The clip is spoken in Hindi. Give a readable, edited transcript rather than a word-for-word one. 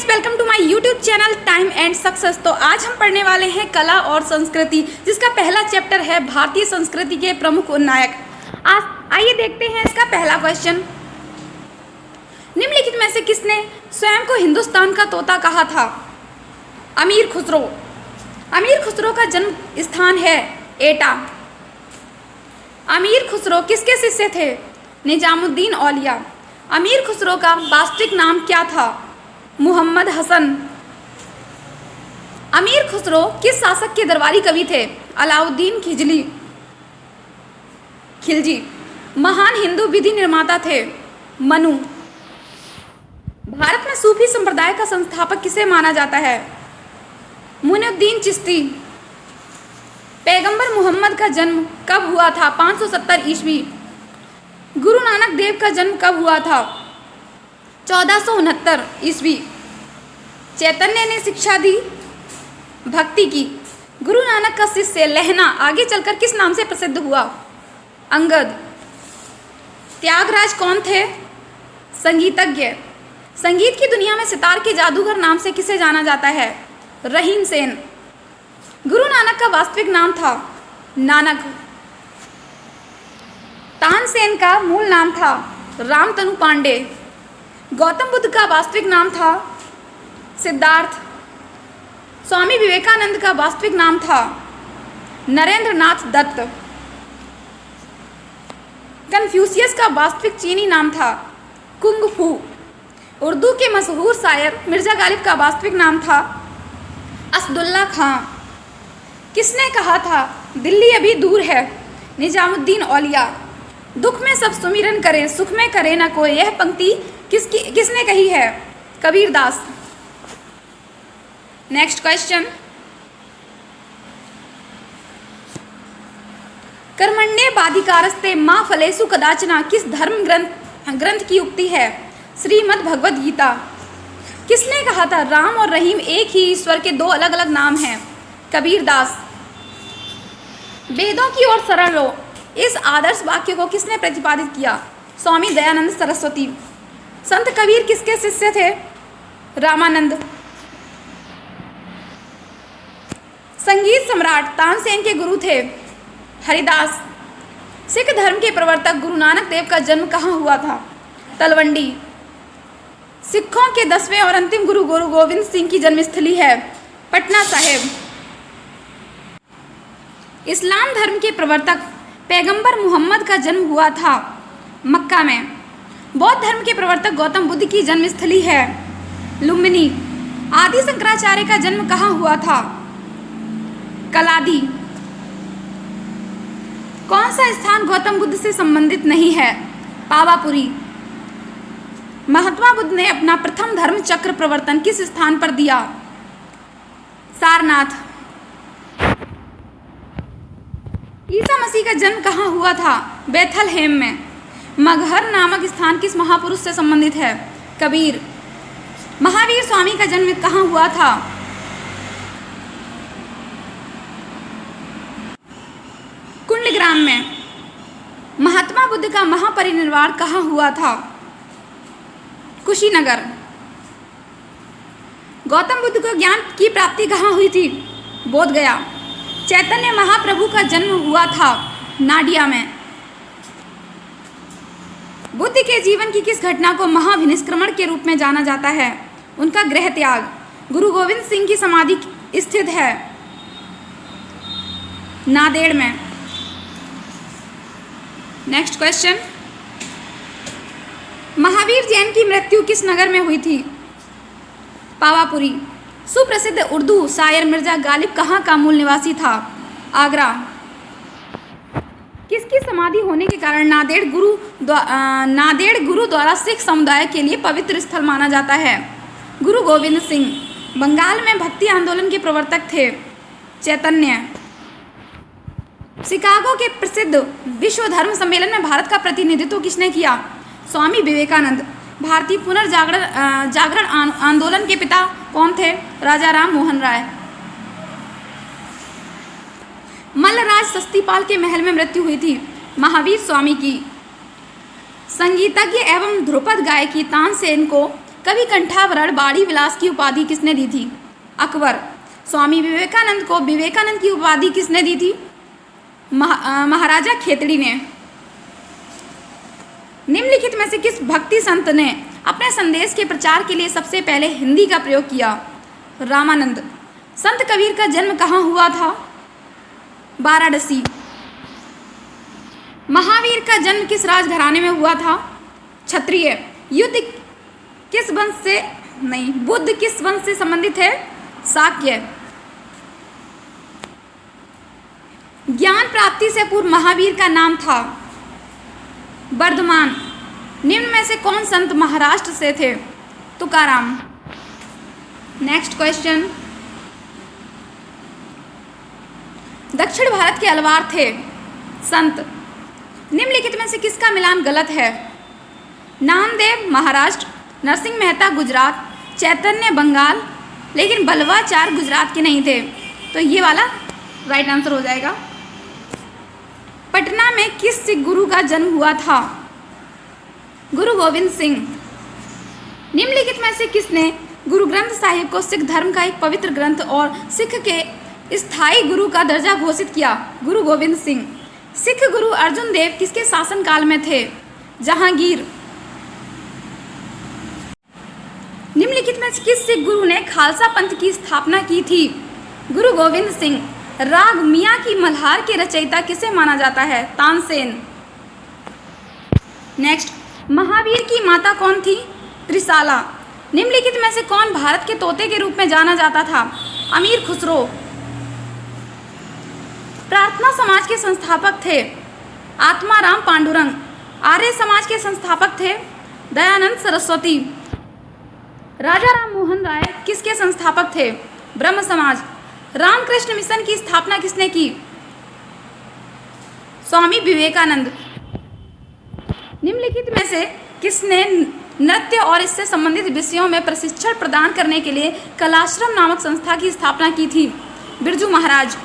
Friends, welcome to my YouTube channel time and success. तो आज हम पढ़ने वाले हैं कला और संस्कृति, जिसका पहला चैप्टर है भारतीय संस्कृति के प्रमुख नायक। आज आइए देखते हैं इसका पहला क्वेश्चन। निम्नलिखित में से किसने स्वयं को हिंदुस्तान का तोता कहा था? अमीर खुसरो। अमीर खुसरो का जन्म स्थान है एटा। अमीर खुसरो किसके शिष्य थे? निजामुद्दीन औलिया। अमीर खुसरो का वास्तविक नाम क्या था? मुहम्मद हसन। अमीर खुसरो किस शासक के दरबारी कवि थे? अलाउद्दीन खिलजी। महान हिंदू विधि निर्माता थे? मनु। भारत में सूफी संप्रदाय का संस्थापक किसे माना जाता है? मुइनुद्दीन चिश्ती। पैगंबर मोहम्मद का जन्म कब हुआ था? 570 ईस्वी। गुरु नानक देव का जन्म कब हुआ था? 1469 ईस्वी। चैतन्य ने शिक्षा दी? भक्ति की। गुरु नानक का शिष्य लहना आगे चलकर किस नाम से प्रसिद्ध हुआ? अंगद। त्यागराज कौन थे? संगीतज्ञ। संगीत की दुनिया में सितार के जादूगर नाम से किसे जाना जाता है? रहीम सेन। गुरु नानक का वास्तविक नाम था नानक। तानसेन का मूल नाम था रामतनु पांडे। गौतम बुद्ध का वास्तविक नाम था सिद्धार्थ। स्वामी विवेकानंद का वास्तविक नाम था नरेंद्र नाथ दत्त। कन्फ्यूशियस का वास्तविक चीनी नाम था कुंग फू। उर्दू के मशहूर शायर मिर्जा गालिब का वास्तविक नाम था असदुल्ला खां। किसने कहा था दिल्ली अभी दूर है? निजामुद्दीन औलिया। दुख में सब सुमिरन करें, सुख में करे न कोई, यह पंक्ति किसने कही है? कबीरदास। Next question. कर्मण्येवाधिकारस्ते मा फलेषु कदाचन किस धर्म ग्रंथ की उक्ति है? श्रीमद् भगवद गीता। किसने कहा था राम और रहीम एक ही ईश्वर के दो अलग अलग नाम हैं? कबीरदास। वेदों की ओर सरल लो, इस आदर्श वाक्य को किसने प्रतिपादित किया? स्वामी दयानंद सरस्वती। संत कबीर किसके शिष्य थे? रामानंद। संगीत सम्राट तानसेन के गुरु थे हरिदास। सिख धर्म के प्रवर्तक गुरु नानक देव का जन्म कहाँ हुआ था? तलवंडी। सिखों के 10वें और अंतिम गुरु गुरु गोविंद सिंह की जन्मस्थली है पटना साहिब। इस्लाम धर्म के प्रवर्तक पैगंबर मोहम्मद का जन्म हुआ था मक्का में। बौद्ध धर्म के प्रवर्तक गौतम बुद्ध की जन्मस्थली है लुम्बिनी। आदि शंकराचार्य का जन्म कहाँ हुआ था? कलादी। कौन सा स्थान गौतम बुद्ध से संबंधित नहीं है? पावापुरी। महात्मा बुद्ध ने अपना प्रथम धर्म चक्र प्रवर्तन किस स्थान पर दिया? सारनाथ। ईसा मसीह का जन्म कहाँ हुआ था? बेथलहेम में। मगहर नामक स्थान किस महापुरुष से संबंधित है? कबीर। महावीर स्वामी का जन्म कहाँ हुआ था? कुंडग्राम में। महात्मा बुद्ध का महापरिनिर्वाण कहाँ हुआ था? कुशीनगर। गौतम बुद्ध को ज्ञान की प्राप्ति कहाँ हुई थी? बोधगया। चैतन्य महाप्रभु का जन्म हुआ था नाडिया में। बुद्ध के जीवन की किस घटना को महाभिनिष्क्रमण के रूप में जाना जाता है? उनका गृह त्याग। गुरु गोविंद सिंह की समाधि स्थित है नांदेड़ में। Next question. महावीर जैन की मृत्यु किस नगर में हुई थी? पावापुरी। सुप्रसिद्ध उर्दू शायर मिर्जा गालिब कहाँ का मूल निवासी था? आगरा। किसकी समाधि होने के कारण नांदेड़ गुरु द्वारा सिख समुदाय के लिए पवित्र स्थल माना जाता है? गुरु गोविंद सिंह। बंगाल में भक्ति आंदोलन के प्रवर्तक थे चैतन्य। शिकागो के प्रसिद्ध विश्व धर्म सम्मेलन में भारत का प्रतिनिधित्व किसने किया? स्वामी विवेकानंद। भारतीय पुनर्जागरण आंदोलन के पिता कौन थे? राजा राम मोहन राय। मल्लराज सस्तीपाल के महल में मृत्यु हुई थी महावीर स्वामी की। संगीतज्ञ एवं ध्रुपद गायकी तानसेन को कवि कंठाभरण बाड़ी विलास की उपाधि किसने दी थी? अकबर। स्वामी विवेकानंद को विवेकानंद की उपाधि किसने दी थी? महाराजा खेतड़ी ने। निम्नलिखित में से किस भक्ति संत ने अपने संदेश के प्रचार के लिए सबसे पहले हिंदी का प्रयोग किया? रामानंद। संत कबीर का जन्म कहाँ हुआ था? वाराणसी। महावीर का जन्म किस राजघराने में हुआ था? क्षत्रिय। बुद्ध किस वंश से संबंधित है? शाक्य। ज्ञान प्राप्ति से पूर्व महावीर का नाम था? वर्धमान। निम्न में से कौन संत महाराष्ट्र से थे? तुकाराम। Next question. दक्षिण भारत के अलवार थे? संत। निम्नलिखित में से किसका मिलान गलत है? नामदेव महाराष्ट्र, नरसिंह मेहता गुजरात, चैतन्य बंगाल, लेकिन बल्लवाचार्य गुजरात के नहीं थे, तो ये वाला राइट आंसर हो जाएगा। पटना में किस सिख गुरु का जन्म हुआ था? गुरु गोविंद सिंह। निम्नलिखित में से किसने गुरु ग्रंथ साहिब को सिख धर्म का एक पवित्र ग्रंथ और सिख के स्थायी गुरु का दर्जा घोषित किया? गुरु गोविंद सिंह। सिख गुरु अर्जुन देव किसके शासनकाल में थे? जहांगीर। निम्नलिखित में से किस सिख गुरु ने खालसा पंथ की स्थापना की थी? गुरु गोविंद सिंह। राग मियाँ की मल्हार के रचयिता किसे माना जाता है? तानसेन। नेक्स्ट, महावीर की माता कौन थी? त्रिशाला। निम्नलिखित में से कौन भारत के तोते के रूप में जाना जाता था? अमीर खुसरो। प्रार्थना समाज के संस्थापक थे? आत्माराम पांडुरंग। आर्य समाज के संस्थापक थे? दयानंद सरस्वती। राजा राम मोहन राय किसके संस्थापक थे? ब्रह्म समाज। रामकृष्ण मिशन की स्थापना किसने की? स्वामी विवेकानंद। निम्नलिखित में से किसने नृत्य और इससे संबंधित विषयों में प्रशिक्षण प्रदान करने के लिए कलाश्रम नामक संस्था की स्थापना की थी? बिरजू महाराज।